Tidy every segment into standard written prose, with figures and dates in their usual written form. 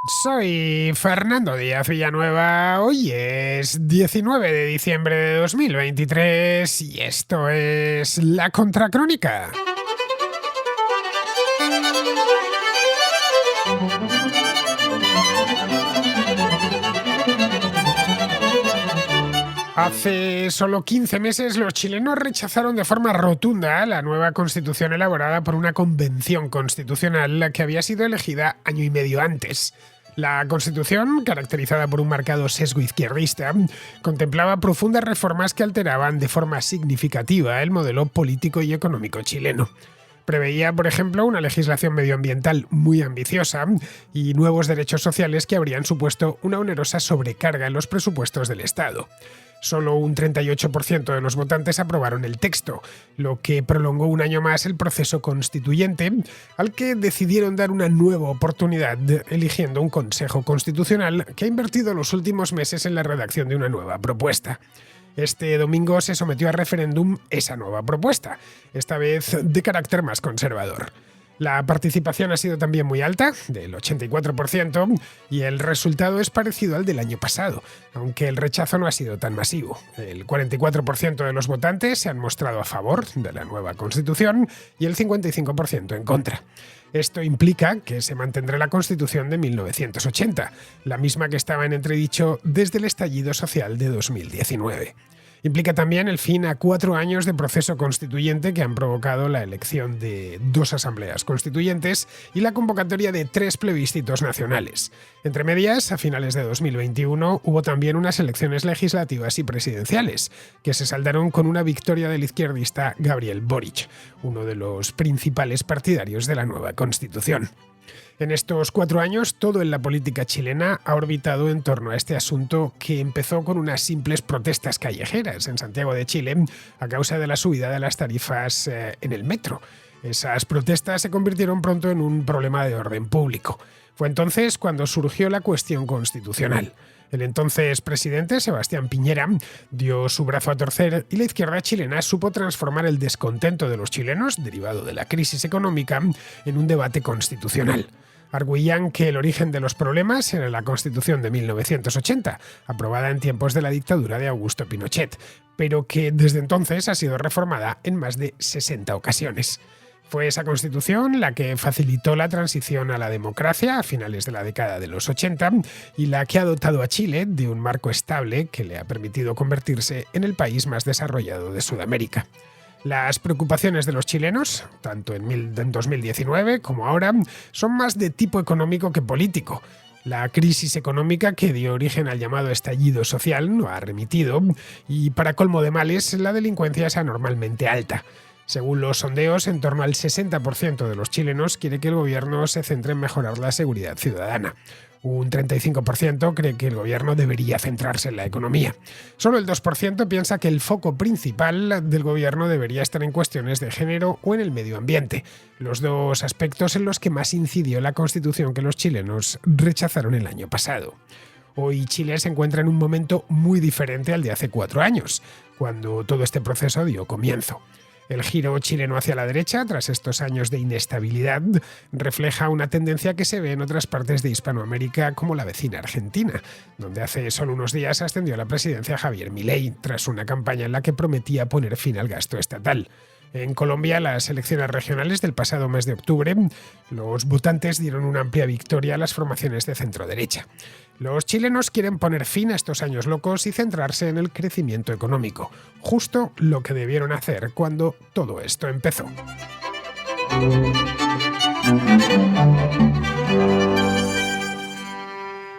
Soy Fernando Díaz Villanueva, hoy es 19 de diciembre de 2023 y esto es La Contracrónica. Hace solo 15 meses los chilenos rechazaron de forma rotunda la nueva constitución elaborada por una convención constitucional que había sido elegida año y medio antes. La Constitución, caracterizada por un marcado sesgo izquierdista, contemplaba profundas reformas que alteraban de forma significativa el modelo político y económico chileno. Preveía, por ejemplo, una legislación medioambiental muy ambiciosa y nuevos derechos sociales que habrían supuesto una onerosa sobrecarga en los presupuestos del Estado. Solo un 38% de los votantes aprobaron el texto, lo que prolongó un año más el proceso constituyente, al que decidieron dar una nueva oportunidad eligiendo un Consejo Constitucional que ha invertido los últimos meses en la redacción de una nueva propuesta. Este domingo se sometió a referéndum esa nueva propuesta, esta vez de carácter más conservador. La participación ha sido también muy alta, del 84%, y el resultado es parecido al del año pasado, aunque el rechazo no ha sido tan masivo. El 44% de los votantes se han mostrado a favor de la nueva Constitución y el 55% en contra. Esto implica que se mantendrá la Constitución de 1980, la misma que estaba en entredicho desde el estallido social de 2019. Implica también el fin a 4 años de proceso constituyente que han provocado la elección de 2 asambleas constituyentes y la convocatoria de 3 plebiscitos nacionales. Entre medias, a finales de 2021 hubo también unas elecciones legislativas y presidenciales, que se saldaron con una victoria del izquierdista Gabriel Boric, uno de los principales partidarios de la nueva Constitución. En estos 4 años, todo en la política chilena ha orbitado en torno a este asunto que empezó con unas simples protestas callejeras en Santiago de Chile a causa de la subida de las tarifas en el metro. Esas protestas se convirtieron pronto en un problema de orden público. Fue entonces cuando surgió la cuestión constitucional. El entonces presidente, Sebastián Piñera, dio su brazo a torcer y la izquierda chilena supo transformar el descontento de los chilenos, derivado de la crisis económica, en un debate constitucional. Arguían que el origen de los problemas era la Constitución de 1980, aprobada en tiempos de la dictadura de Augusto Pinochet, pero que desde entonces ha sido reformada en más de 60 ocasiones. Fue esa Constitución la que facilitó la transición a la democracia a finales de la década de los 80 y la que ha dotado a Chile de un marco estable que le ha permitido convertirse en el país más desarrollado de Sudamérica. Las preocupaciones de los chilenos, tanto en 2019 como ahora, son más de tipo económico que político. La crisis económica que dio origen al llamado estallido social no ha remitido y, para colmo de males, la delincuencia es anormalmente alta. Según los sondeos, en torno al 60% de los chilenos quiere que el gobierno se centre en mejorar la seguridad ciudadana. Un 35% cree que el gobierno debería centrarse en la economía. Solo el 2% piensa que el foco principal del gobierno debería estar en cuestiones de género o en el medio ambiente, los dos aspectos en los que más incidió la Constitución que los chilenos rechazaron el año pasado. Hoy Chile se encuentra en un momento muy diferente al de hace 4 años, cuando todo este proceso dio comienzo. El giro chileno hacia la derecha, tras estos años de inestabilidad, refleja una tendencia que se ve en otras partes de Hispanoamérica, como la vecina Argentina, donde hace solo unos días ascendió a la presidencia Javier Milei, tras una campaña en la que prometía poner fin al gasto estatal. En Colombia, las elecciones regionales del pasado mes de octubre, los votantes dieron una amplia victoria a las formaciones de centro-derecha. Los chilenos quieren poner fin a estos años locos y centrarse en el crecimiento económico, justo lo que debieron hacer cuando todo esto empezó.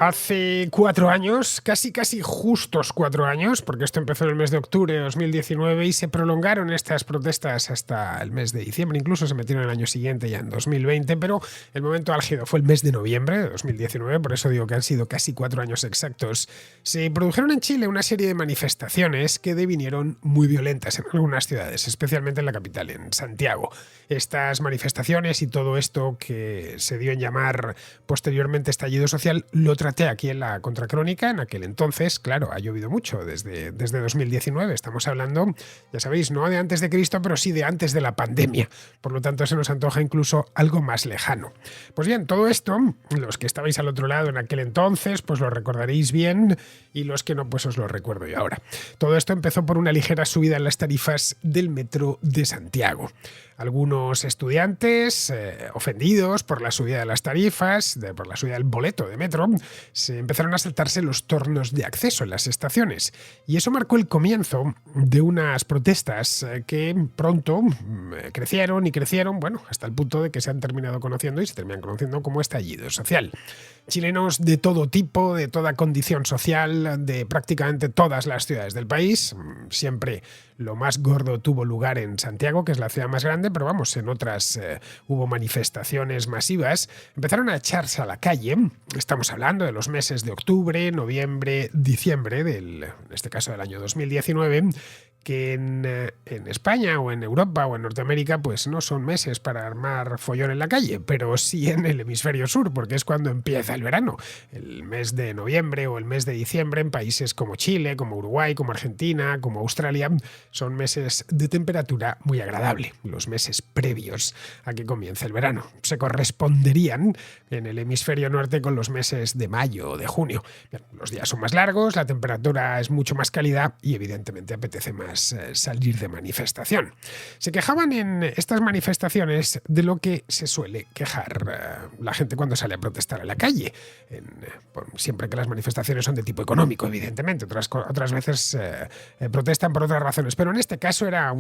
Hace 4 años, casi justos 4 años, porque esto empezó en el mes de octubre de 2019 y se prolongaron estas protestas hasta el mes de diciembre, incluso se metieron el año siguiente, ya en 2020, pero el momento álgido fue el mes de noviembre de 2019, por eso digo que han sido casi 4 años exactos. Se produjeron en Chile una serie de manifestaciones que devinieron muy violentas en algunas ciudades, especialmente en la capital, en Santiago. Estas manifestaciones y todo esto que se dio en llamar posteriormente estallido social lo fíjate, aquí en la Contracrónica, en aquel entonces, claro, ha llovido mucho desde 2019. Estamos hablando, ya sabéis, no de antes de Cristo, pero sí de antes de la pandemia. Por lo tanto, se nos antoja incluso algo más lejano. Pues bien, todo esto, los que estabais al otro lado en aquel entonces, pues lo recordaréis bien, y los que no, pues os lo recuerdo yo ahora. Todo esto empezó por una ligera subida en las tarifas del metro de Santiago. Algunos estudiantes, ofendidos por la subida de las tarifas, por la subida del boleto de metro, se empezaron a saltarse los tornos de acceso en las estaciones. Y eso marcó el comienzo de unas protestas que pronto crecieron y crecieron, bueno, hasta el punto de que se han terminado conociendo y se terminan conociendo como estallido social. Chilenos de todo tipo, de toda condición social, de prácticamente todas las ciudades del país. Siempre lo más gordo tuvo lugar en Santiago, que es la ciudad más grande, pero vamos, en otras hubo manifestaciones masivas. Empezaron a echarse a la calle. Estamos hablando de los meses de octubre, noviembre, diciembre, en este caso del año 2019, que en España o en Europa o en Norteamérica pues no son meses para armar follón en la calle, pero sí en el hemisferio sur, porque es cuando empieza el verano. El mes de noviembre o el mes de diciembre en países como Chile, como Uruguay, como Argentina, como Australia, son meses de temperatura muy agradable, los meses previos a que comience el verano. Se corresponderían en el hemisferio norte con los meses de mayo o de junio. Bien, los días son más largos, la temperatura es mucho más cálida y evidentemente apetece más salir de manifestación. Se quejaban en estas manifestaciones de lo que se suele quejar la gente cuando sale a protestar a la calle. Siempre que las manifestaciones son de tipo económico, evidentemente. Otras veces protestan por otras razones, pero en este caso era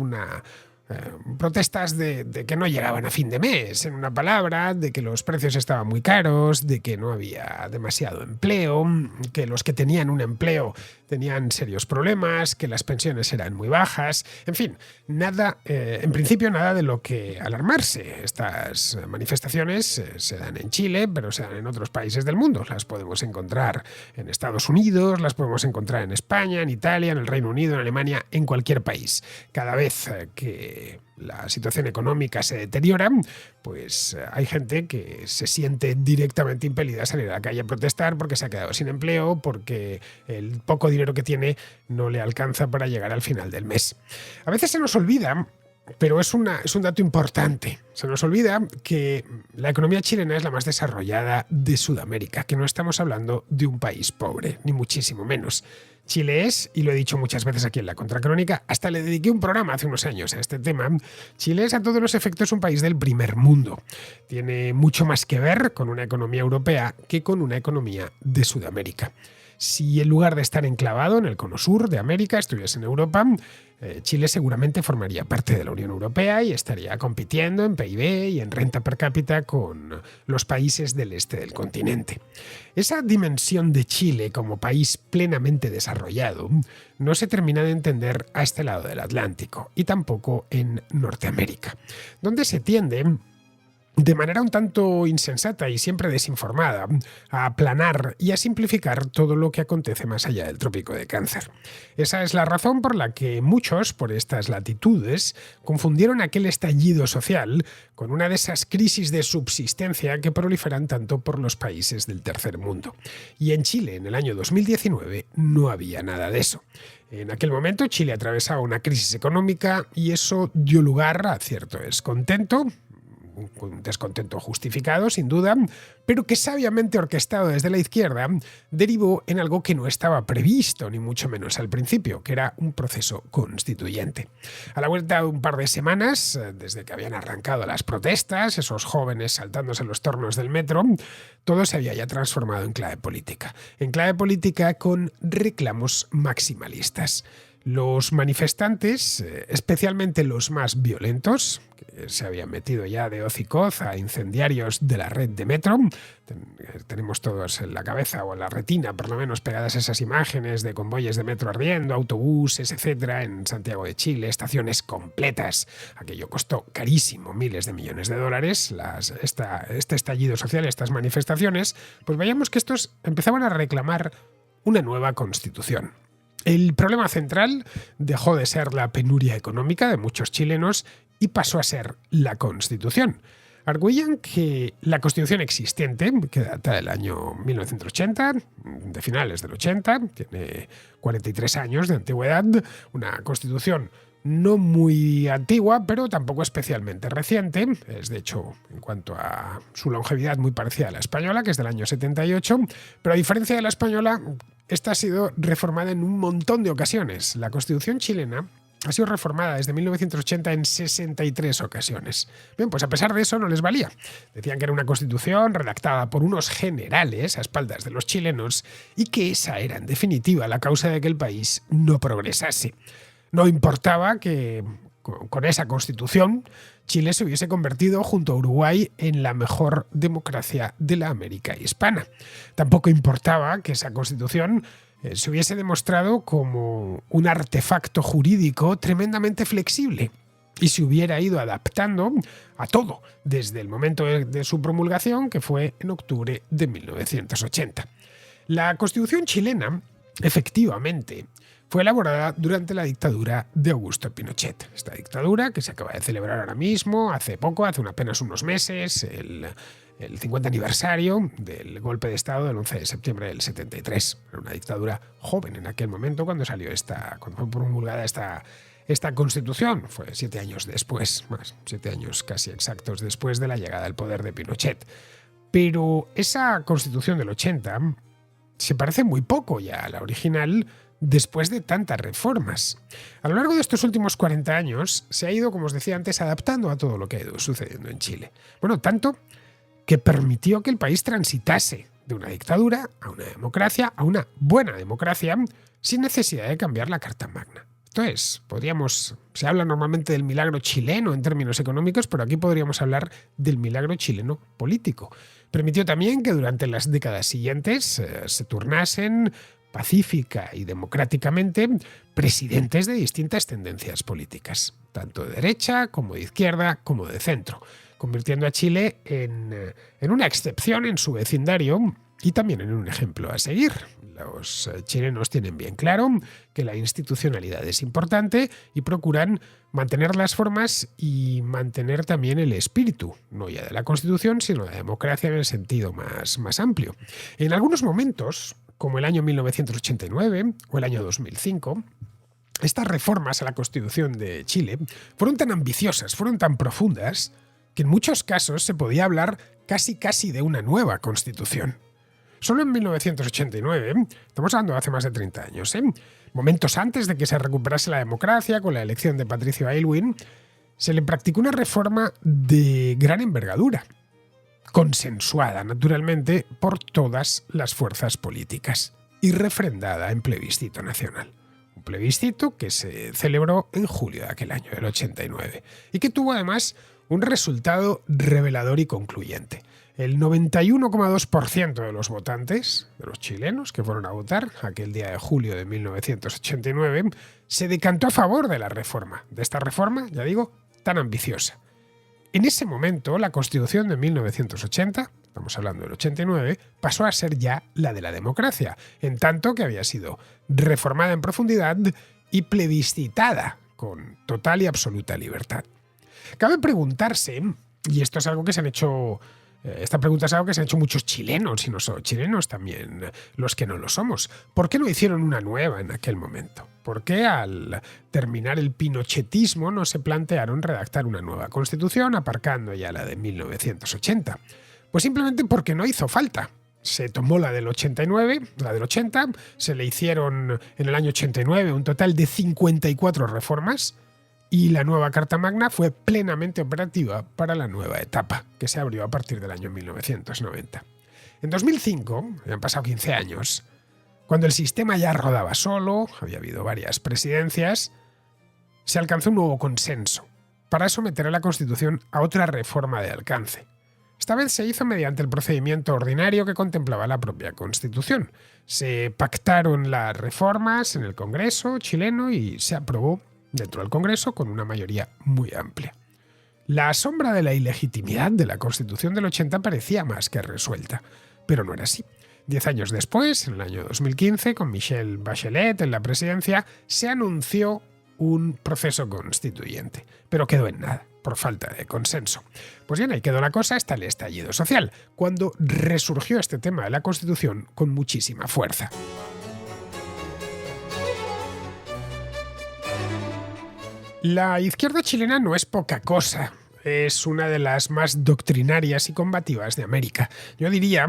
protestas de que no llegaban a fin de mes, en una palabra, de que los precios estaban muy caros, de que no había demasiado empleo, que los que tenían un empleo tenían serios problemas, que las pensiones eran muy bajas, en fin, nada, en principio nada de lo que alarmarse. Estas manifestaciones se dan en Chile, pero se dan en otros países del mundo. Las podemos encontrar en Estados Unidos, las podemos encontrar en España, en Italia, en el Reino Unido, en Alemania, en cualquier país. Cada vez que la situación económica se deteriora, pues hay gente que se siente directamente impelida a salir a la calle a protestar porque se ha quedado sin empleo, porque el poco dinero que tiene no le alcanza para llegar al final del mes. A veces se nos olvida, pero es un dato importante. Se nos olvida que la economía chilena es la más desarrollada de Sudamérica, que no estamos hablando de un país pobre, ni muchísimo menos. Chile es, y lo he dicho muchas veces aquí en la Contracrónica, hasta le dediqué un programa hace unos años a este tema, Chile es a todos los efectos un país del primer mundo. Tiene mucho más que ver con una economía europea que con una economía de Sudamérica. Si en lugar de estar enclavado en el cono sur de América estuviese en Europa, Chile seguramente formaría parte de la Unión Europea y estaría compitiendo en PIB y en renta per cápita con los países del este del continente. Esa dimensión de Chile como país plenamente desarrollado no se termina de entender a este lado del Atlántico y tampoco en Norteamérica, donde se tiende, de manera un tanto insensata y siempre desinformada, a aplanar y a simplificar todo lo que acontece más allá del trópico de Cáncer. Esa es la razón por la que muchos, por estas latitudes, confundieron aquel estallido social con una de esas crisis de subsistencia que proliferan tanto por los países del tercer mundo. Y en Chile, en el año 2019, no había nada de eso. En aquel momento Chile atravesaba una crisis económica y eso dio lugar a cierto descontento, un descontento justificado, sin duda, pero que sabiamente orquestado desde la izquierda derivó en algo que no estaba previsto, ni mucho menos al principio, que era un proceso constituyente. A la vuelta de un par de semanas, desde que habían arrancado las protestas, esos jóvenes saltándose los tornos del metro, todo se había ya transformado en clave política con reclamos maximalistas. Los manifestantes, especialmente los más violentos, que se habían metido ya de hoz y coz a incendiarios de la red de metro, tenemos todos en la cabeza o en la retina por lo menos pegadas esas imágenes de convoyes de metro ardiendo, autobuses, etcétera, en Santiago de Chile, estaciones completas. Aquello costó carísimo, miles de millones de dólares, este estallido social, estas manifestaciones, pues veíamos que estos empezaban a reclamar una nueva constitución. El problema central dejó de ser la penuria económica de muchos chilenos y pasó a ser la Constitución. Arguyen que la Constitución existente, que data del año 1980, de finales del 80, tiene 43 años de antigüedad, una Constitución no muy antigua, pero tampoco especialmente reciente. Es, de hecho, en cuanto a su longevidad, muy parecida a la española, que es del año 78, pero a diferencia de la española, esta ha sido reformada en un montón de ocasiones. La Constitución chilena ha sido reformada desde 1980 en 63 ocasiones. Bien, pues a pesar de eso no les valía. Decían que era una constitución redactada por unos generales a espaldas de los chilenos y que esa era, en definitiva, la causa de que el país no progresase. No importaba que con esa constitución Chile se hubiese convertido, junto a Uruguay, en la mejor democracia de la América hispana. Tampoco importaba que esa constitución se hubiese demostrado como un artefacto jurídico tremendamente flexible y se hubiera ido adaptando a todo desde el momento de su promulgación, que fue en octubre de 1980. La Constitución chilena, efectivamente, fue elaborada durante la dictadura de Augusto Pinochet. Esta dictadura que se acaba de celebrar ahora mismo, hace apenas unos meses, el 50 aniversario del golpe de Estado del 11 de septiembre del 73. Era una dictadura joven en aquel momento cuando fue promulgada esta Constitución. Fue 7 años después, 7 años casi exactos después de la llegada al poder de Pinochet. Pero esa Constitución del 80 se parece muy poco ya a la original después de tantas reformas. A lo largo de estos últimos 40 años se ha ido, como os decía antes, adaptando a todo lo que ha ido sucediendo en Chile. Bueno, tanto que permitió que el país transitase de una dictadura a una democracia, a una buena democracia, sin necesidad de cambiar la Carta Magna. Entonces, se habla normalmente del milagro chileno en términos económicos, pero aquí podríamos hablar del milagro chileno político. Permitió también que durante las décadas siguientes se turnasen pacífica y democráticamente presidentes de distintas tendencias políticas, tanto de derecha como de izquierda como de centro, convirtiendo a Chile en una excepción en su vecindario y también en un ejemplo a seguir. Los chilenos tienen bien claro que la institucionalidad es importante y procuran mantener las formas y mantener también el espíritu, no ya de la Constitución, sino de la democracia en el sentido más amplio. En algunos momentos, como el año 1989 o el año 2005, estas reformas a la Constitución de Chile fueron tan ambiciosas, fueron tan profundas, que en muchos casos se podía hablar casi de una nueva Constitución. Solo en 1989, estamos hablando de hace más de 30 años, momentos antes de que se recuperase la democracia con la elección de Patricio Aylwin, se le practicó una reforma de gran envergadura, consensuada naturalmente por todas las fuerzas políticas y refrendada en plebiscito nacional. Un plebiscito que se celebró en julio de aquel año, del 89, y que tuvo además un resultado revelador y concluyente. El 91,2% de los votantes, de los chilenos que fueron a votar aquel día de julio de 1989, se decantó a favor de la reforma, de esta reforma, ya digo, tan ambiciosa. En ese momento, la Constitución de 1980, estamos hablando del 89, pasó a ser ya la de la democracia, en tanto que había sido reformada en profundidad y plebiscitada con total y absoluta libertad. Cabe preguntarse, y esto es algo que se han hecho... Esta pregunta es algo que se han hecho muchos chilenos, y no solo chilenos, también los que no lo somos. ¿Por qué no hicieron una nueva en aquel momento? ¿Por qué al terminar el pinochetismo no se plantearon redactar una nueva constitución, aparcando ya la de 1980? Pues simplemente porque no hizo falta. Se tomó la del 89, la del 80, se le hicieron en el año 89 un total de 54 reformas, y la nueva Carta Magna fue plenamente operativa para la nueva etapa, que se abrió a partir del año 1990. En 2005, ya han pasado 15 años, cuando el sistema ya rodaba solo, había habido varias presidencias, se alcanzó un nuevo consenso para someter a la Constitución a otra reforma de alcance. Esta vez se hizo mediante el procedimiento ordinario que contemplaba la propia Constitución. Se pactaron las reformas en el Congreso chileno y se aprobó dentro del Congreso con una mayoría muy amplia. La sombra de la ilegitimidad de la Constitución del 80 parecía más que resuelta, pero no era así. 10 años después, en el año 2015, con Michelle Bachelet en la presidencia, se anunció un proceso constituyente, pero quedó en nada. por falta de consenso. Pues bien, ahí quedó la cosa hasta el estallido social, cuando resurgió este tema de la Constitución con muchísima fuerza. La izquierda chilena no es poca cosa. Es una de las más doctrinarias y combativas de América. Yo diría,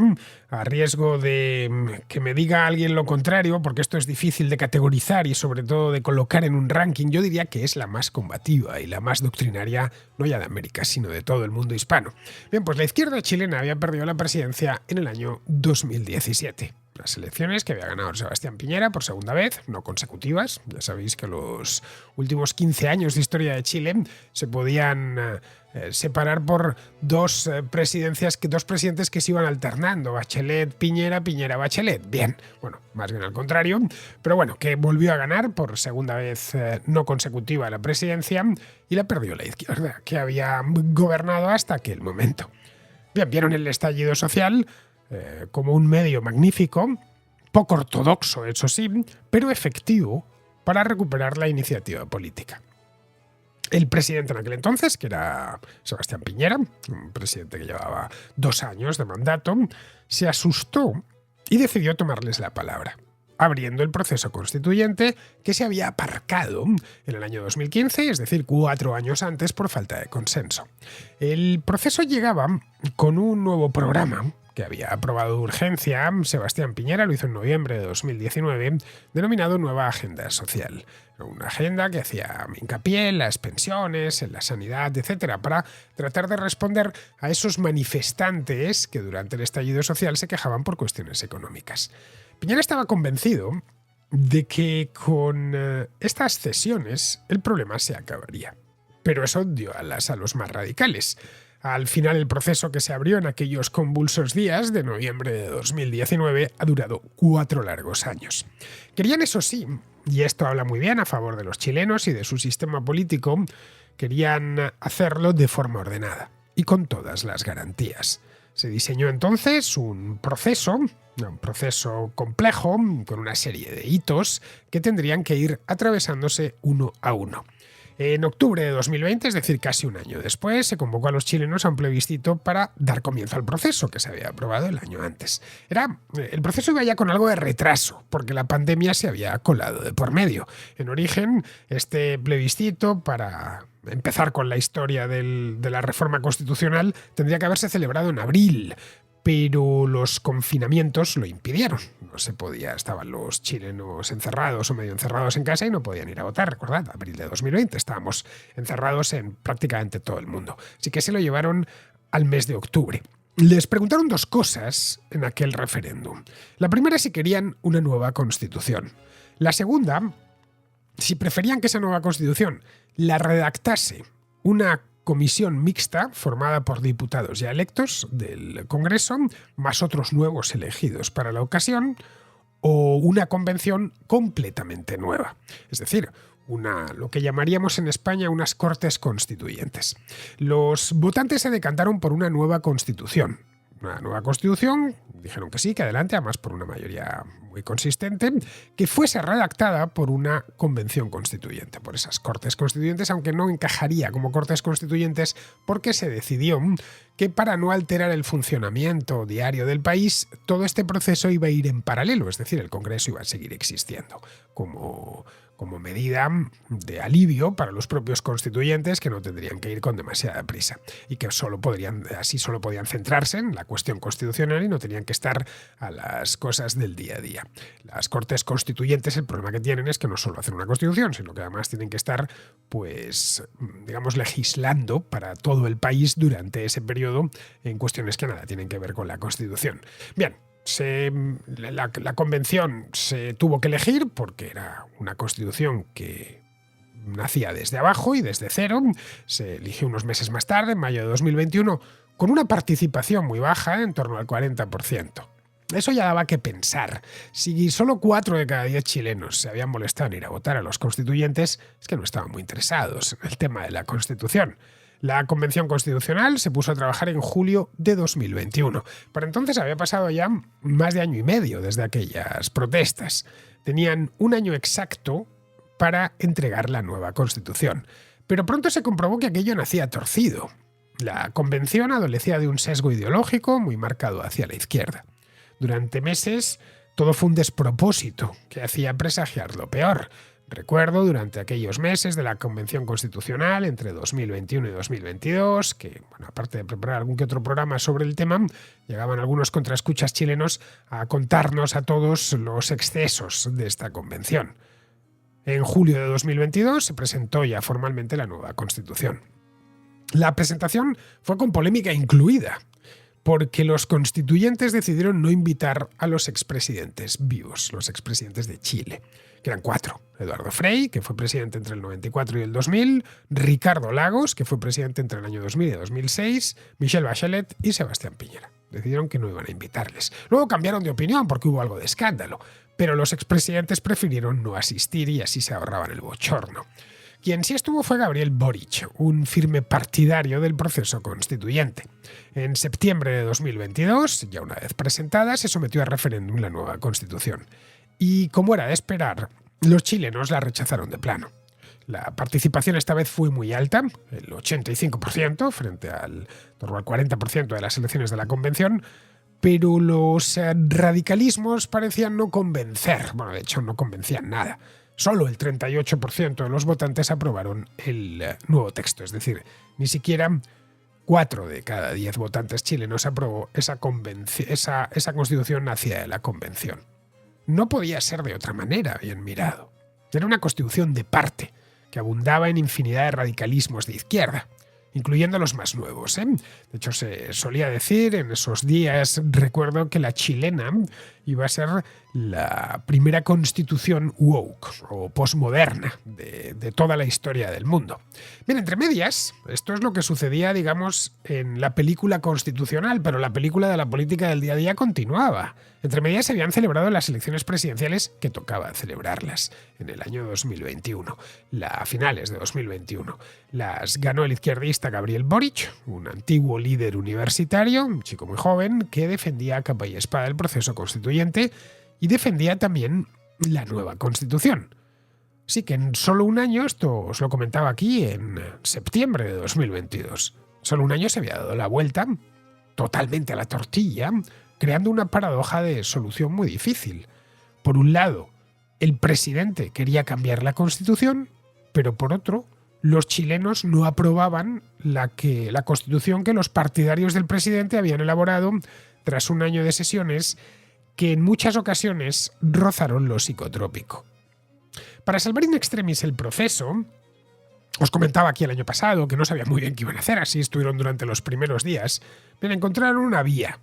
a riesgo de que me diga alguien lo contrario, porque esto es difícil de categorizar y sobre todo de colocar en un ranking, yo diría que es la más combativa y la más doctrinaria, no ya de América, sino de todo el mundo hispano. Bien, pues la izquierda chilena había perdido la presidencia en el año 2017. Las elecciones que había ganado Sebastián Piñera por segunda vez, no consecutivas. Ya sabéis que los últimos 15 años de historia de Chile se podían separar por dos presidentes que se iban alternando, Bachelet, Piñera, Piñera, Bachelet. Bien, bueno, más bien al contrario, pero bueno, que volvió a ganar por segunda vez no consecutiva la presidencia y la perdió la izquierda, que había gobernado hasta aquel momento. Bien, vieron el estallido social como un medio magnífico, poco ortodoxo, eso sí, pero efectivo para recuperar la iniciativa política. El presidente en aquel entonces, que era Sebastián Piñera, un presidente que llevaba 2 años de mandato, se asustó y decidió tomarles la palabra, abriendo el proceso constituyente que se había aparcado en el año 2015, es decir, 4 años antes por falta de consenso. El proceso llegaba con un nuevo programa que había aprobado de urgencia Sebastián Piñera, lo hizo en noviembre de 2019, denominado Nueva Agenda Social. Una agenda que hacía hincapié en las pensiones, en la sanidad, etcétera, para tratar de responder a esos manifestantes que durante el estallido social se quejaban por cuestiones económicas. Piñera estaba convencido de que con estas cesiones el problema se acabaría. Pero eso dio alas a los más radicales. Al final, el proceso que se abrió en aquellos convulsos días de noviembre de 2019 ha durado 4 largos años. Querían, eso sí, y esto habla muy bien a favor de los chilenos y de su sistema político, querían hacerlo de forma ordenada y con todas las garantías. Se diseñó entonces un proceso complejo, con una serie de hitos que tendrían que ir atravesándose uno a uno. En octubre de 2020, es decir, casi un año después, se convocó a los chilenos a un plebiscito para dar comienzo al proceso que se había aprobado el año antes. El proceso iba ya con algo de retraso, porque la pandemia se había colado de por medio. En origen, este plebiscito, para empezar con la historia de la reforma constitucional, tendría que haberse celebrado en abril, pero los confinamientos lo impidieron. No se podía, estaban los chilenos encerrados o medio encerrados en casa y no podían ir a votar. Recordad, abril de 2020 estábamos encerrados en prácticamente todo el mundo. Así que se lo llevaron al mes de octubre. Les preguntaron 2 cosas en aquel referéndum. La primera, si querían una nueva constitución. La segunda, si preferían que esa nueva constitución la redactase una comisión mixta formada por diputados ya electos del Congreso, más otros nuevos elegidos para la ocasión, o una convención completamente nueva. Es decir, lo que llamaríamos en España unas Cortes Constituyentes. Los votantes se decantaron por una nueva constitución. Una nueva constitución, dijeron que sí, que adelante, además por una mayoría muy consistente, que fuese redactada por una convención constituyente, por esas Cortes Constituyentes, aunque no encajaría como Cortes Constituyentes porque se decidió que para no alterar el funcionamiento diario del país, todo este proceso iba a ir en paralelo, es decir, el Congreso iba a seguir existiendo como medida de alivio para los propios constituyentes, que no tendrían que ir con demasiada prisa y que solo podían centrarse en la cuestión constitucional y no tenían que estar a las cosas del día a día. Las Cortes Constituyentes, el problema que tienen es que no solo hacen una constitución, sino que además tienen que estar, legislando para todo el país durante ese periodo en cuestiones que nada tienen que ver con la Constitución. Bien. La convención se tuvo que elegir porque era una constitución que nacía desde abajo y desde cero. Se eligió unos meses más tarde, en mayo de 2021, con una participación muy baja, en torno al 40%. Eso ya daba que pensar. Si solo 4 de cada 10 chilenos se habían molestado en ir a votar a los constituyentes, es que no estaban muy interesados en el tema de la Constitución. La Convención Constitucional se puso a trabajar en julio de 2021. Para entonces había pasado ya más de año y medio desde aquellas protestas. Tenían un año exacto para entregar la nueva Constitución. Pero pronto se comprobó que aquello nacía torcido. La convención adolecía de un sesgo ideológico muy marcado hacia la izquierda. Durante meses todo fue un despropósito que hacía presagiar lo peor. Recuerdo durante aquellos meses de la Convención Constitucional entre 2021 y 2022 que, bueno, aparte de preparar algún que otro programa sobre el tema, llegaban algunos contraescuchas chilenos a contarnos a todos los excesos de esta convención. En julio de 2022 se presentó ya formalmente la nueva Constitución. La presentación fue con polémica incluida, porque los constituyentes decidieron no invitar a los expresidentes vivos, los expresidentes de Chile, que eran 4. Eduardo Frei, que fue presidente entre el 94 y el 2000, Ricardo Lagos, que fue presidente entre el año 2000 y 2006, Michelle Bachelet y Sebastián Piñera. Decidieron que no iban a invitarles. Luego cambiaron de opinión porque hubo algo de escándalo, pero los expresidentes prefirieron no asistir y así se ahorraban el bochorno. Quien sí estuvo fue Gabriel Boric, un firme partidario del proceso constituyente. En septiembre de 2022, ya una vez presentada, se sometió a referéndum la nueva Constitución. Y como era de esperar, los chilenos la rechazaron de plano. La participación esta vez fue muy alta, el 85% frente al torno al 40% de las elecciones de la Convención, pero los radicalismos parecían no convencer. Bueno, de hecho no convencían nada. Solo el 38% de los votantes aprobaron el nuevo texto, es decir, ni siquiera 4 de cada 10 votantes chilenos aprobó esa constitución hacia la convención. No podía ser de otra manera, bien mirado. Era una constitución de parte, que abundaba en infinidad de radicalismos de izquierda, incluyendo los más nuevos. De hecho, se solía decir en esos días, recuerdo que la chilena iba a ser la primera constitución woke o postmoderna de toda la historia del mundo. Bien, entre medias, esto es lo que sucedía, digamos, en la película constitucional, pero la película de la política del día a día continuaba. Entre medias se habían celebrado las elecciones presidenciales que tocaba celebrarlas en el año 2021, a finales de 2021. Las ganó el izquierdista Gabriel Boric, un antiguo líder universitario, un chico muy joven, que defendía a capa y espada el proceso constituyente y defendía también la nueva Constitución. Sí que en solo un año, esto os lo comentaba aquí en septiembre de 2022, solo un año se había dado la vuelta totalmente a la tortilla, creando una paradoja de solución muy difícil. Por un lado, el presidente quería cambiar la Constitución, pero por otro, los chilenos no aprobaban la Constitución que los partidarios del presidente habían elaborado tras un año de sesiones que en muchas ocasiones rozaron lo psicotrópico. Para salvar in extremis el proceso, os comentaba aquí el año pasado que no sabía muy bien qué iban a hacer, así estuvieron durante los primeros días, pero encontraron una vía.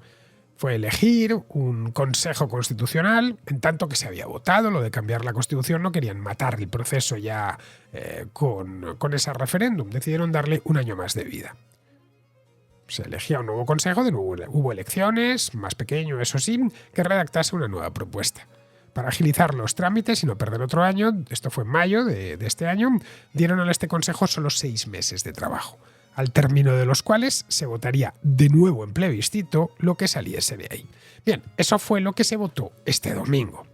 Fue elegir un consejo constitucional, en tanto que se había votado lo de cambiar la Constitución, no querían matar el proceso ya con ese referéndum, decidieron darle un año más de vida. Se elegía un nuevo consejo, de nuevo hubo elecciones, más pequeño eso sí, que redactase una nueva propuesta. Para agilizar los trámites y no perder otro año, esto fue en mayo de este año, dieron a este consejo solo 6 meses de trabajo, al término de los cuales se votaría de nuevo en plebiscito lo que saliese de ahí. Bien, eso fue lo que se votó este domingo.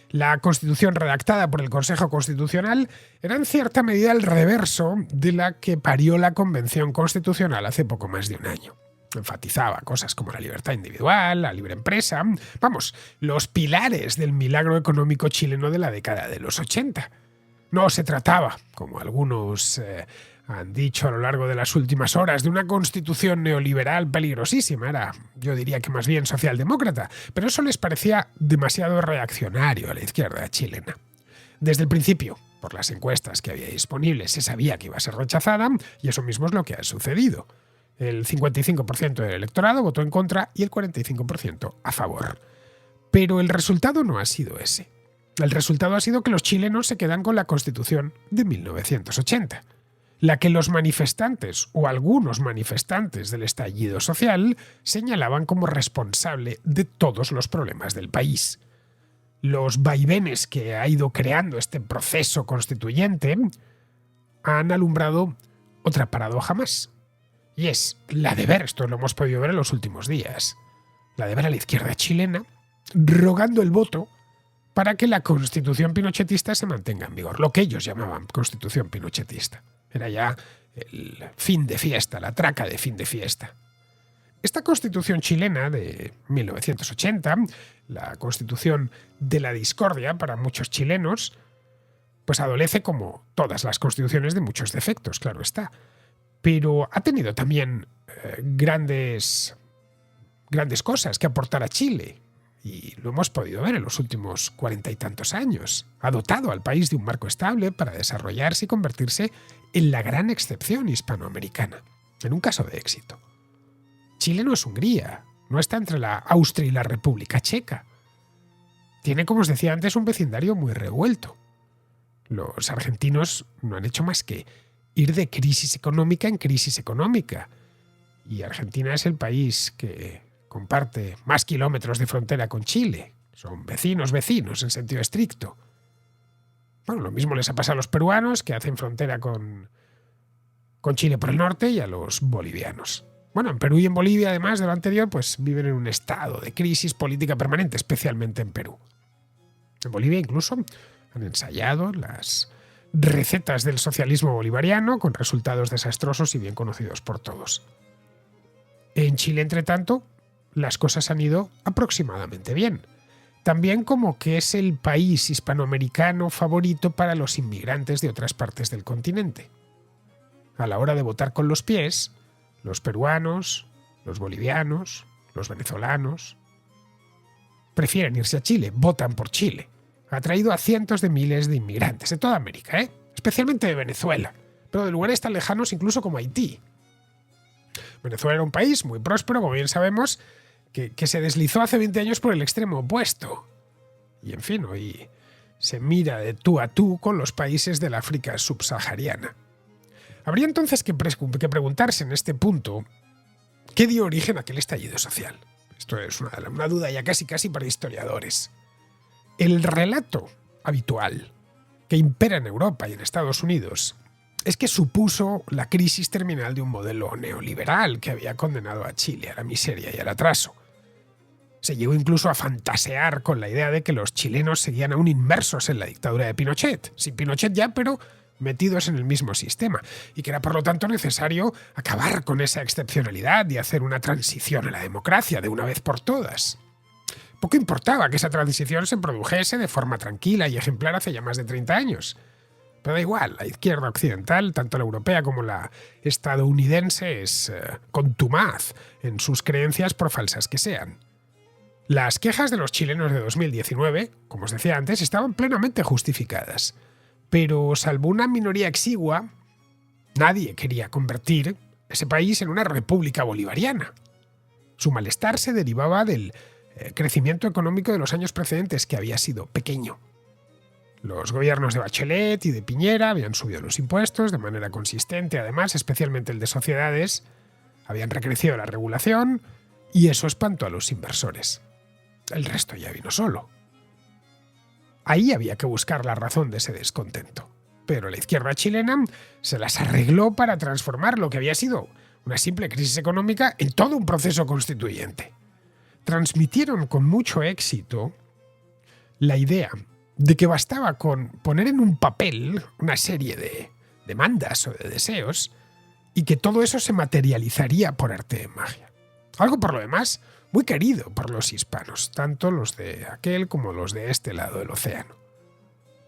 La Constitución redactada por el Consejo Constitucional era en cierta medida el reverso de la que parió la Convención Constitucional hace poco más de un año. Enfatizaba cosas como la libertad individual, la libre empresa, vamos, los pilares del milagro económico chileno de la década de los 80. No se trataba, como algunos han dicho a lo largo de las últimas horas, de una constitución neoliberal peligrosísima, era, yo diría que más bien socialdemócrata, pero eso les parecía demasiado reaccionario a la izquierda chilena. Desde el principio, por las encuestas que había disponibles, se sabía que iba a ser rechazada y eso mismo es lo que ha sucedido. El 55% del electorado votó en contra y el 45% a favor. Pero el resultado no ha sido ese. El resultado ha sido que los chilenos se quedan con la Constitución de 1980. La que los manifestantes o algunos manifestantes del estallido social señalaban como responsable de todos los problemas del país. Los vaivenes que ha ido creando este proceso constituyente han alumbrado otra paradoja más. Y es la de ver, esto lo hemos podido ver en los últimos días, la de ver a la izquierda chilena rogando el voto para que la constitución pinochetista se mantenga en vigor, lo que ellos llamaban constitución pinochetista. Era ya el fin de fiesta, la traca de fin de fiesta. Esta Constitución chilena de 1980, la Constitución de la discordia para muchos chilenos, pues adolece como todas las constituciones de muchos defectos, claro está. Pero ha tenido también grandes cosas que aportar a Chile. Y lo hemos podido ver en los últimos 40 y tantos años. Ha dotado al país de un marco estable para desarrollarse y convertirse en la gran excepción hispanoamericana, en un caso de éxito. Chile no es Hungría, no está entre la Austria y la República Checa. Tiene, como os decía antes, un vecindario muy revuelto. Los argentinos no han hecho más que ir de crisis económica en crisis económica. Y Argentina es el país que comparte más kilómetros de frontera con Chile. Son vecinos en sentido estricto. Bueno, lo mismo les ha pasado a los peruanos, que hacen frontera con Chile por el norte, y a los bolivianos. Bueno, en Perú y en Bolivia, además de lo anterior, pues viven en un estado de crisis política permanente, especialmente en Perú. En Bolivia incluso han ensayado las recetas del socialismo bolivariano con resultados desastrosos y bien conocidos por todos. En Chile, entre tanto, las cosas han ido aproximadamente bien. También como que es el país hispanoamericano favorito para los inmigrantes de otras partes del continente. A la hora de votar con los pies, los peruanos, los bolivianos, los venezolanos prefieren irse a Chile, votan por Chile. Ha traído a cientos de miles de inmigrantes de toda América, especialmente de Venezuela, pero de lugares tan lejanos incluso como Haití. Venezuela era un país muy próspero, como bien sabemos, que se deslizó hace 20 años por el extremo opuesto. Y en fin, hoy se mira de tú a tú con los países del África subsahariana. Habría entonces que preguntarse en este punto qué dio origen a aquel estallido social. Esto es una duda ya casi para historiadores. El relato habitual que impera en Europa y en Estados Unidos es que supuso la crisis terminal de un modelo neoliberal que había condenado a Chile a la miseria y al atraso. Se llegó incluso a fantasear con la idea de que los chilenos seguían aún inmersos en la dictadura de Pinochet, sin Pinochet ya, pero metidos en el mismo sistema, y que era por lo tanto necesario acabar con esa excepcionalidad y hacer una transición a la democracia de una vez por todas. Poco importaba que esa transición se produjese de forma tranquila y ejemplar hace ya más de 30 años. Pero da igual, la izquierda occidental, tanto la europea como la estadounidense, es contumaz en sus creencias por falsas que sean. Las quejas de los chilenos de 2019, como os decía antes, estaban plenamente justificadas. Pero salvo una minoría exigua, nadie quería convertir ese país en una república bolivariana. Su malestar se derivaba del crecimiento económico de los años precedentes, que había sido pequeño. Los gobiernos de Bachelet y de Piñera habían subido los impuestos de manera consistente, además, especialmente el de sociedades, habían recrecido la regulación y eso espantó a los inversores. El resto ya vino solo. Ahí había que buscar la razón de ese descontento. Pero la izquierda chilena se las arregló para transformar lo que había sido una simple crisis económica en todo un proceso constituyente. Transmitieron con mucho éxito la idea de que bastaba con poner en un papel una serie de demandas o de deseos y que todo eso se materializaría por arte de magia. Algo, por lo demás, muy querido por los hispanos, tanto los de aquel como los de este lado del océano.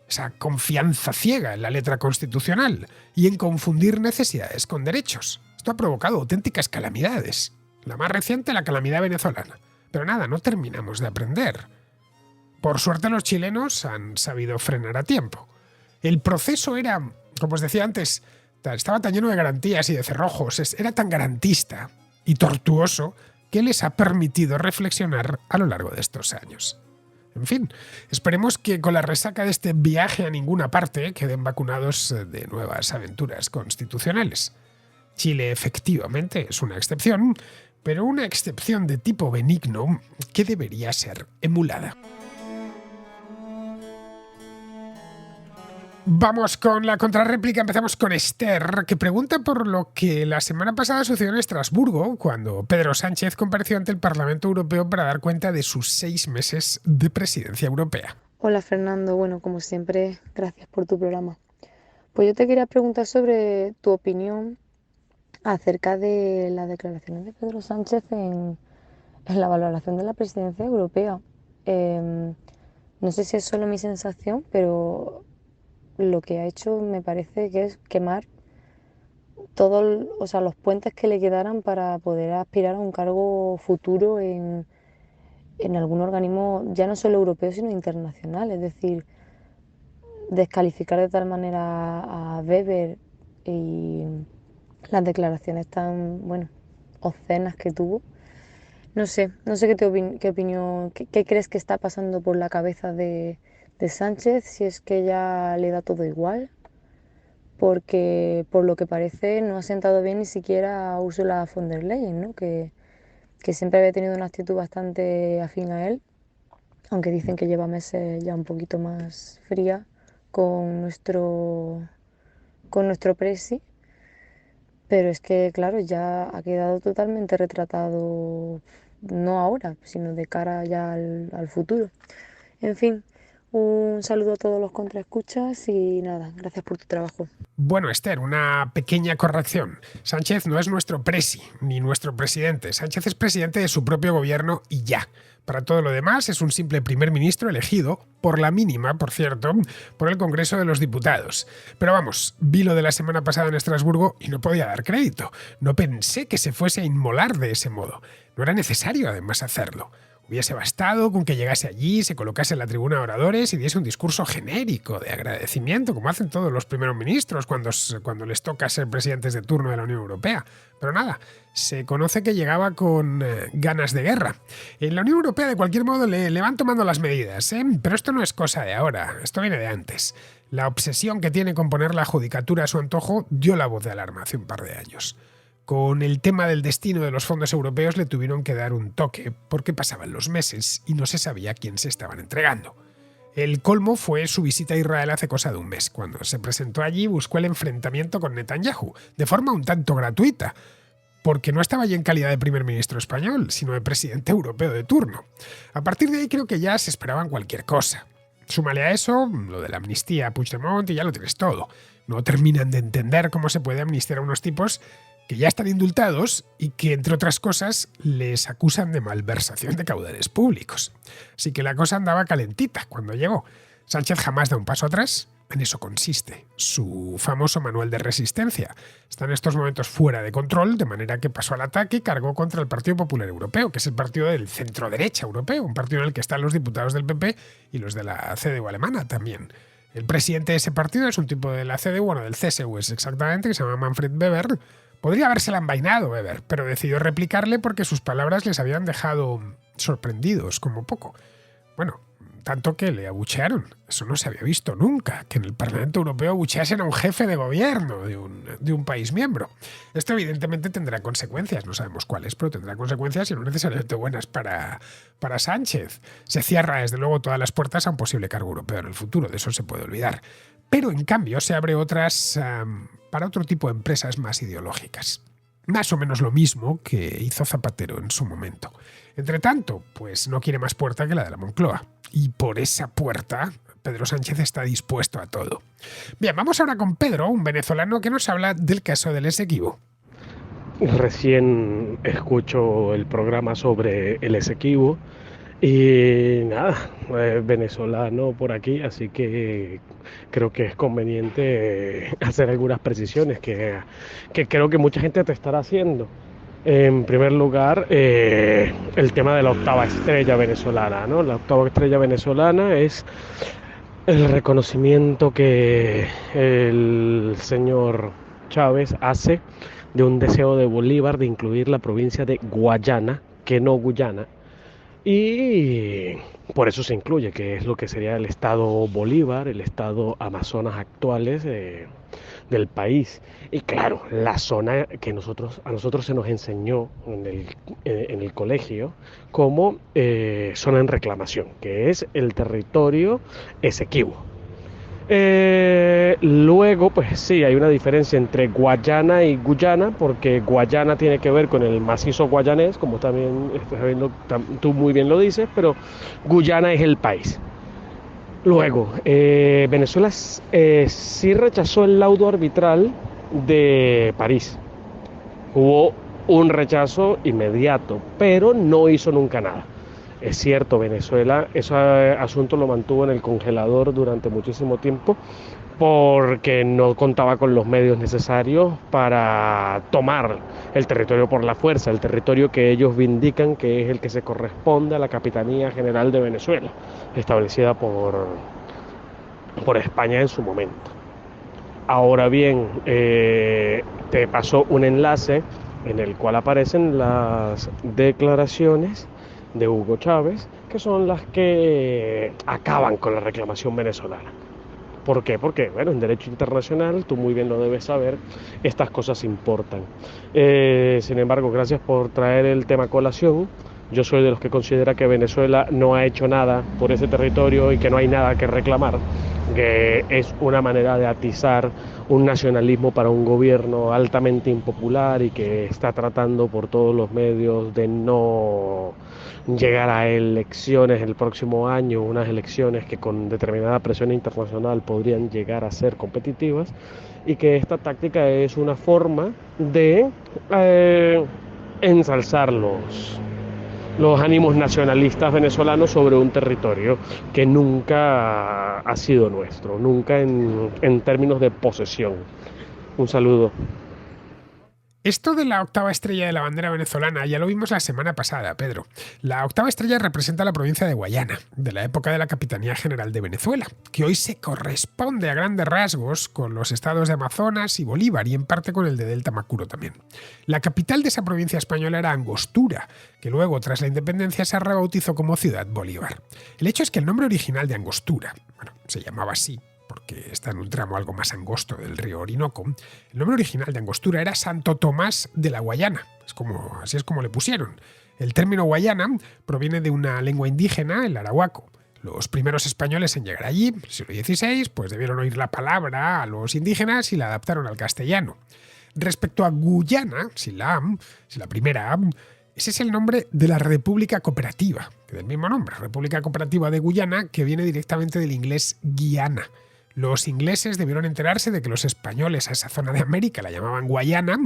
Esa confianza ciega en la letra constitucional y en confundir necesidades con derechos. Esto ha provocado auténticas calamidades. La más reciente, la calamidad venezolana. Pero nada, no terminamos de aprender. Por suerte los chilenos han sabido frenar a tiempo. El proceso era, como os decía antes, estaba tan lleno de garantías y de cerrojos, era tan garantista y tortuoso que les ha permitido reflexionar a lo largo de estos años. En fin, esperemos que con la resaca de este viaje a ninguna parte queden vacunados de nuevas aventuras constitucionales. Chile efectivamente es una excepción, pero una excepción de tipo benigno que debería ser emulada. Vamos con la contrarréplica, empezamos con Esther, que pregunta por lo que la semana pasada sucedió en Estrasburgo, cuando Pedro Sánchez compareció ante el Parlamento Europeo para dar cuenta de sus 6 meses de presidencia europea. Hola Fernando, bueno, como siempre, gracias por tu programa. Pues yo te quería preguntar sobre tu opinión acerca de las declaraciones de Pedro Sánchez en la valoración de la presidencia europea. Em, no sé si es solo mi sensación, pero lo que ha hecho me parece que es quemar todos, o sea, los puentes que le quedaran para poder aspirar a un cargo futuro en algún organismo, ya no solo europeo, sino internacional. Es decir, descalificar de tal manera a Weber y las declaraciones tan, bueno, obscenas que tuvo. No sé qué opinión, qué crees que está pasando por la cabeza de Sánchez, si es que ya le da todo igual, porque por lo que parece no ha sentado bien ni siquiera a Ursula von der Leyen, ¿no? Que siempre había tenido una actitud bastante afín a él, aunque dicen que lleva meses ya un poquito más fría con nuestro presi. Pero es que, claro, ya ha quedado totalmente retratado, no ahora, sino de cara ya al futuro. En fin, un saludo a todos los contraescuchas y nada, gracias por tu trabajo. Bueno, Esther, una pequeña corrección. Sánchez no es nuestro presi, ni nuestro presidente. Sánchez es presidente de su propio gobierno y ya. Para todo lo demás es un simple primer ministro elegido, por la mínima, por cierto, por el Congreso de los Diputados. Pero vamos, vi lo de la semana pasada en Estrasburgo y no podía dar crédito. No pensé que se fuese a inmolar de ese modo. No era necesario, además, hacerlo. Hubiese bastado con que llegase allí, se colocase en la tribuna de oradores y diese un discurso genérico de agradecimiento, como hacen todos los primeros ministros cuando les toca ser presidentes de turno de la Unión Europea. Pero nada, se conoce que llegaba con ganas de guerra. En la Unión Europea, de cualquier modo, le van tomando las medidas, ¿eh? Pero esto no es cosa de ahora, esto viene de antes. La obsesión que tiene con poner la judicatura a su antojo dio la voz de alarma hace un par de años. Con el tema del destino de los fondos europeos le tuvieron que dar un toque porque pasaban los meses y no se sabía a quién se estaban entregando. El colmo fue su visita a Israel hace cosa de un mes. Cuando se presentó allí buscó el enfrentamiento con Netanyahu, de forma un tanto gratuita, porque no estaba allí en calidad de primer ministro español, sino de presidente europeo de turno. A partir de ahí creo que ya se esperaban cualquier cosa. Súmale a eso lo de la amnistía a Puigdemont y ya lo tienes todo. No terminan de entender cómo se puede amnistiar a unos tipos que ya están indultados y que, entre otras cosas, les acusan de malversación de caudales públicos. Así que la cosa andaba calentita cuando llegó. Sánchez jamás da un paso atrás. En eso consiste su famoso manual de resistencia. Está en estos momentos fuera de control, de manera que pasó al ataque y cargó contra el Partido Popular Europeo, que es el partido del centro-derecha europeo, un partido en el que están los diputados del PP y los de la CDU alemana también. El presidente de ese partido es un tipo de la CDU, bueno, del CSU es exactamente, que se llama Manfred Weber. Podría habérsela envainado Weber, pero decidió replicarle porque sus palabras les habían dejado sorprendidos, como poco. Bueno, tanto que le abuchearon. Eso no se había visto nunca, que en el Parlamento Europeo abucheasen a un jefe de gobierno de un país miembro. Esto evidentemente tendrá consecuencias, no sabemos cuáles, pero tendrá consecuencias y no necesariamente buenas para Sánchez. Se cierra desde luego todas las puertas a un posible cargo europeo en el futuro, de eso se puede olvidar. Pero en cambio se abre otras para otro tipo de empresas más ideológicas. Más o menos lo mismo que hizo Zapatero en su momento. Entre tanto, pues no quiere más puerta que la de la Moncloa. Y por esa puerta, Pedro Sánchez está dispuesto a todo. Bien, vamos ahora con Pedro, un venezolano que nos habla del caso del Esequibo. Recién escucho el programa sobre el Esequibo y nada, venezolano por aquí, así que creo que es conveniente hacer algunas precisiones que creo que mucha gente te estará haciendo. En primer lugar, el tema de la octava estrella venezolana, ¿no? La octava estrella venezolana es el reconocimiento que el señor Chávez hace de un deseo de Bolívar de incluir la provincia de Guayana, que no Guyana, y por eso se incluye, que es lo que sería el estado Bolívar, el estado Amazonas actuales del país. Y claro, la zona que a nosotros se nos enseñó en el colegio como zona en reclamación, que es el territorio Esequibo. Luego, pues sí, hay una diferencia entre Guayana y Guyana, porque Guayana tiene que ver con el macizo guayanés, como también tú muy bien lo dices, pero Guyana es el país. Luego, Venezuela sí rechazó el laudo arbitral de París. Hubo un rechazo inmediato, pero no hizo nunca nada. Es cierto, Venezuela ese asunto lo mantuvo en el congelador durante muchísimo tiempo porque no contaba con los medios necesarios para tomar el territorio por la fuerza, el territorio que ellos vindican que es el que se corresponde a la Capitanía General de Venezuela, establecida por España en su momento. Ahora bien, te pasó un enlace en el cual aparecen las declaraciones de Hugo Chávez, que son las que acaban con la reclamación venezolana. ¿Por qué? Porque, bueno, en derecho internacional, tú muy bien lo debes saber, estas cosas importan. Sin embargo, gracias por traer el tema a colación. Yo soy de los que considera que Venezuela no ha hecho nada por ese territorio y que no hay nada que reclamar, que es una manera de atizar un nacionalismo para un gobierno altamente impopular y que está tratando por todos los medios de no llegar a elecciones el próximo año, unas elecciones que con determinada presión internacional podrían llegar a ser competitivas, y que esta táctica es una forma de ensalzar los ánimos nacionalistas venezolanos sobre un territorio que nunca ha sido nuestro, nunca en términos de posesión. Un saludo. Esto de la octava estrella de la bandera venezolana ya lo vimos la semana pasada, Pedro. La octava estrella representa la provincia de Guayana, de la época de la Capitanía General de Venezuela, que hoy se corresponde a grandes rasgos con los estados de Amazonas y Bolívar y en parte con el de Delta Macuro también. La capital de esa provincia española era Angostura, que luego tras la independencia se rebautizó como Ciudad Bolívar. El hecho es que el nombre original de Angostura, se llamaba así porque está en un tramo algo más angosto del río Orinoco, el nombre original de Angostura era Santo Tomás de la Guayana. Así es como le pusieron. El término Guayana proviene de una lengua indígena, el arahuaco. Los primeros españoles en llegar allí, en el siglo XVI, pues debieron oír la palabra a los indígenas y la adaptaron al castellano. Respecto a Guyana, sin la primera ese es el nombre de la República Cooperativa, del mismo nombre, República Cooperativa de Guyana, que viene directamente del inglés Guiana. Los ingleses debieron enterarse de que los españoles a esa zona de América la llamaban Guayana,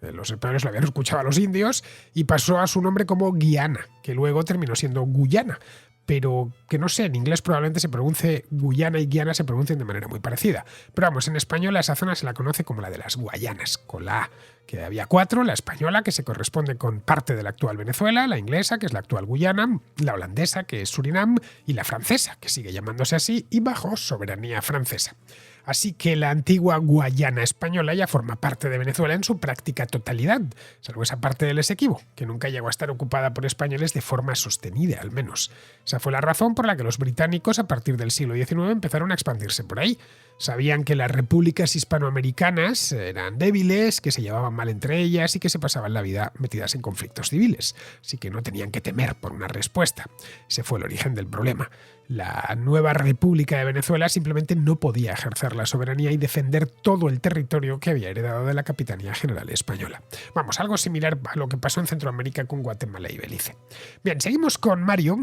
los españoles lo habían escuchado a los indios, y pasó a su nombre como Guiana, que luego terminó siendo Guyana. Pero que no sé, en inglés probablemente se pronuncie Guyana y Guiana se pronuncien de manera muy parecida. Pero vamos, en español a esa zona se la conoce como la de las Guayanas, con la A, que había 4, la española, que se corresponde con parte de la actual Venezuela, la inglesa, que es la actual Guyana, la holandesa, que es Surinam, y la francesa, que sigue llamándose así y bajo soberanía francesa. Así que la antigua Guayana española ya forma parte de Venezuela en su práctica totalidad, salvo esa parte del Esequibo, que nunca llegó a estar ocupada por españoles de forma sostenida, al menos. Esa fue la razón por la que los británicos, a partir del siglo XIX, empezaron a expandirse por ahí. Sabían que las repúblicas hispanoamericanas eran débiles, que se llevaban mal entre ellas y que se pasaban la vida metidas en conflictos civiles, así que no tenían que temer por una respuesta. Ese fue el origen del problema. La nueva República de Venezuela simplemente no podía ejercer la soberanía y defender todo el territorio que había heredado de la Capitanía General Española. Vamos, algo similar a lo que pasó en Centroamérica con Guatemala y Belice. Bien, seguimos con Mario,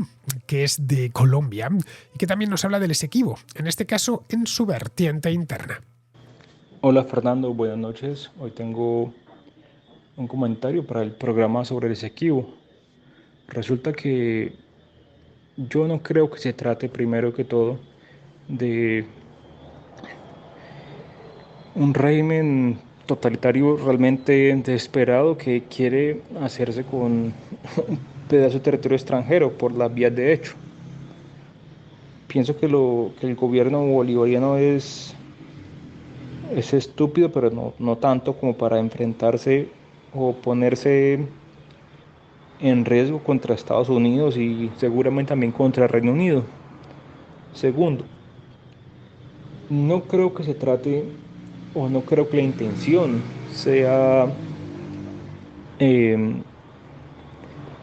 que es de Colombia y que también nos habla del Esequibo, en este caso en su vertiente interna. Hola Fernando, buenas noches. Hoy tengo un comentario para el programa sobre el Esequibo. Resulta que yo no creo que se trate primero que todo de un régimen totalitario realmente desesperado que quiere hacerse con un pedazo de territorio extranjero por las vías de hecho. Pienso que el gobierno bolivariano es estúpido, pero no tanto como para enfrentarse o ponerse en riesgo contra Estados Unidos y seguramente también contra el Reino Unido. Segundo, no creo que se trate o no creo que la intención sea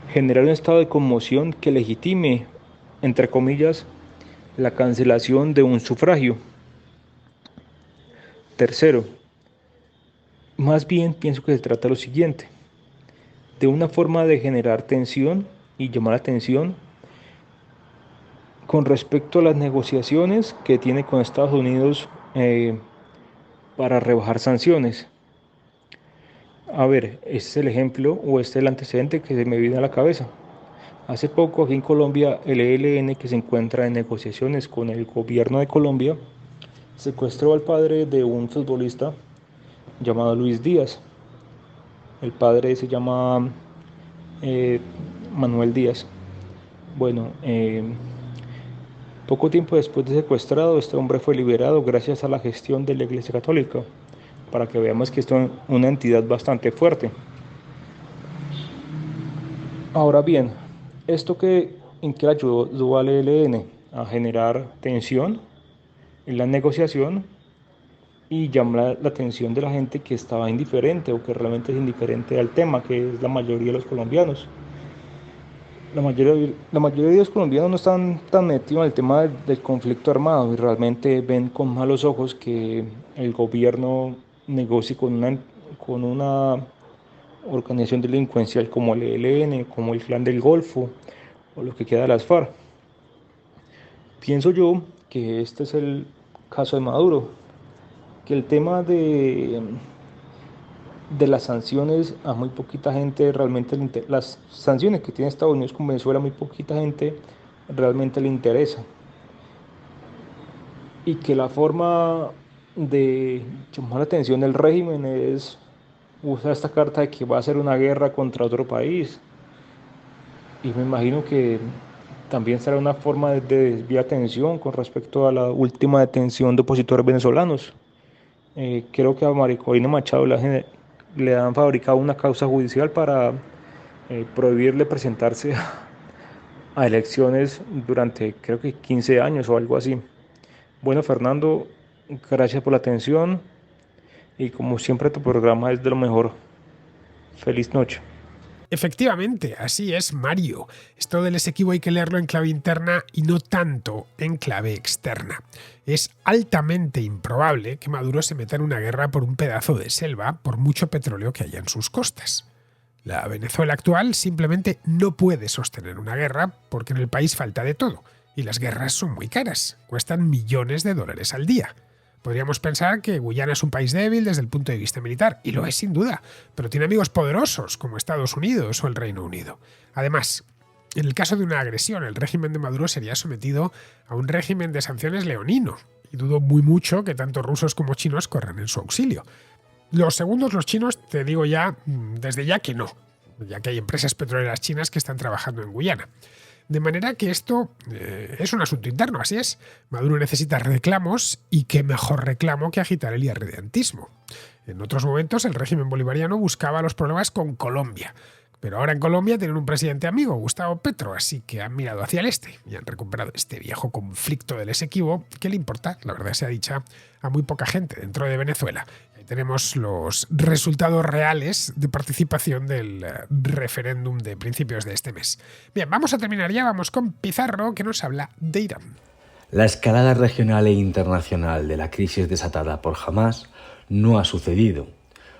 generar un estado de conmoción que legitime, entre comillas, la cancelación de un sufragio. Tercero, más bien pienso que se trata de lo siguiente, de una forma de generar tensión y llamar la atención con respecto a las negociaciones que tiene con Estados Unidos para rebajar sanciones. A ver, este es el ejemplo o este es el antecedente que se me viene a la cabeza. Hace poco aquí en Colombia el ELN, que se encuentra en negociaciones con el gobierno de Colombia, secuestró al padre de un futbolista llamado Luis Díaz. El padre se llama Manuel Díaz. Bueno, poco tiempo después de secuestrado, este hombre fue liberado gracias a la gestión de la Iglesia Católica, para que veamos que esto es una entidad bastante fuerte. Ahora bien, ¿en qué ayudó al ELN? A generar tensión en la negociación y llamar la atención de la gente que estaba indiferente o que realmente es indiferente al tema, que es la mayoría de los colombianos. La mayoría de los colombianos no están tan metidos en el tema del conflicto armado y realmente ven con malos ojos que el gobierno negocie con una organización delincuencial como el ELN, como el Clan del Golfo o lo que queda de las FARC. Pienso yo que este es el caso de Maduro, que el tema de las sanciones a muy poquita gente realmente las sanciones que tiene Estados Unidos con Venezuela a muy poquita gente realmente le interesa, y que la forma de llamar la atención del régimen es usar esta carta de que va a hacer una guerra contra otro país, y me imagino que también será una forma de desviar atención con respecto a la última detención de opositores venezolanos. Creo que a María Corina Machado le han fabricado una causa judicial para prohibirle presentarse a elecciones durante creo que 15 años o algo así. Bueno, Fernando, gracias por la atención y como siempre tu programa es de lo mejor. Feliz noche. Efectivamente, así es, Mario. Esto del Esequibo hay que leerlo en clave interna y no tanto en clave externa. Es altamente improbable que Maduro se meta en una guerra por un pedazo de selva, por mucho petróleo que haya en sus costas. La Venezuela actual simplemente no puede sostener una guerra porque en el país falta de todo, y las guerras son muy caras, cuestan millones de dólares al día. Podríamos pensar que Guyana es un país débil desde el punto de vista militar, y lo es sin duda, pero tiene amigos poderosos como Estados Unidos o el Reino Unido. Además, en el caso de una agresión, el régimen de Maduro sería sometido a un régimen de sanciones leonino, y dudo muy mucho que tanto rusos como chinos corran en su auxilio. Los segundos, los chinos, te digo ya, desde ya que no, ya que hay empresas petroleras chinas que están trabajando en Guyana. De manera que esto es un asunto interno, así es. Maduro necesita reclamos, y qué mejor reclamo que agitar el irredentismo. En otros momentos el régimen bolivariano buscaba los problemas con Colombia, pero ahora en Colombia tienen un presidente amigo, Gustavo Petro, así que han mirado hacia el este y han recuperado este viejo conflicto del Esequibo que le importa, la verdad sea dicha, a muy poca gente dentro de Venezuela. Ahí tenemos los resultados reales de participación del referéndum de principios de este mes. Bien, vamos a terminar ya, vamos con Pizarro, que nos habla de Irán. La escalada regional e internacional de la crisis desatada por Hamás no ha sucedido,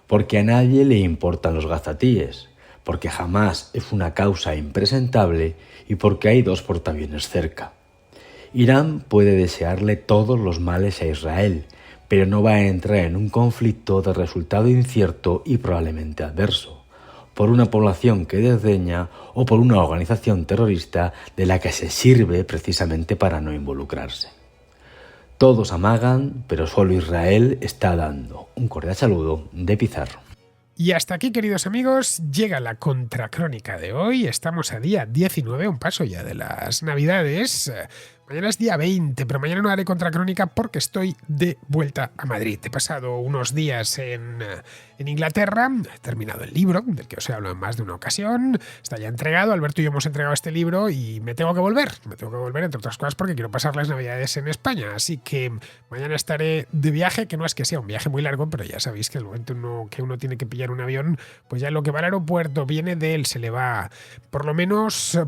porque a nadie le importan los gazatíes, porque Hamás es una causa impresentable y porque hay dos portaaviones cerca. Irán puede desearle todos los males a Israel, pero no va a entrar en un conflicto de resultado incierto y probablemente adverso, por una población que desdeña o por una organización terrorista de la que se sirve precisamente para no involucrarse. Todos amagan, pero solo Israel está dando. Un cordial saludo de Pizarro. Y hasta aquí, queridos amigos, llega la contracrónica de hoy. Estamos a día 19, un paso ya de las Navidades. Mañana es día 20, pero mañana no haré contracrónica porque estoy de vuelta a Madrid. He pasado unos días en Inglaterra, he terminado el libro, del que os he hablado en más de una ocasión, está ya entregado, Alberto y yo hemos entregado este libro y me tengo que volver entre otras cosas porque quiero pasar las Navidades en España, así que mañana estaré de viaje, que no es que sea un viaje muy largo, pero ya sabéis que el momento que uno tiene que pillar un avión, pues ya lo que va al aeropuerto viene de él, se le va por lo menos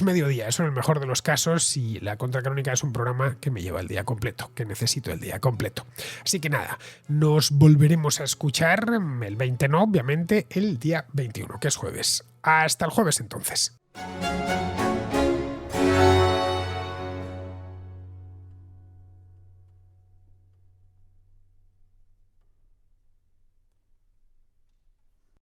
mediodía, eso en el mejor de los casos, y la contracrónica es un programa que me lleva el día completo, que necesito el día completo. Así que nada, nos volveremos a escuchar el 20, no, obviamente, el día 21, que es jueves. Hasta el jueves entonces.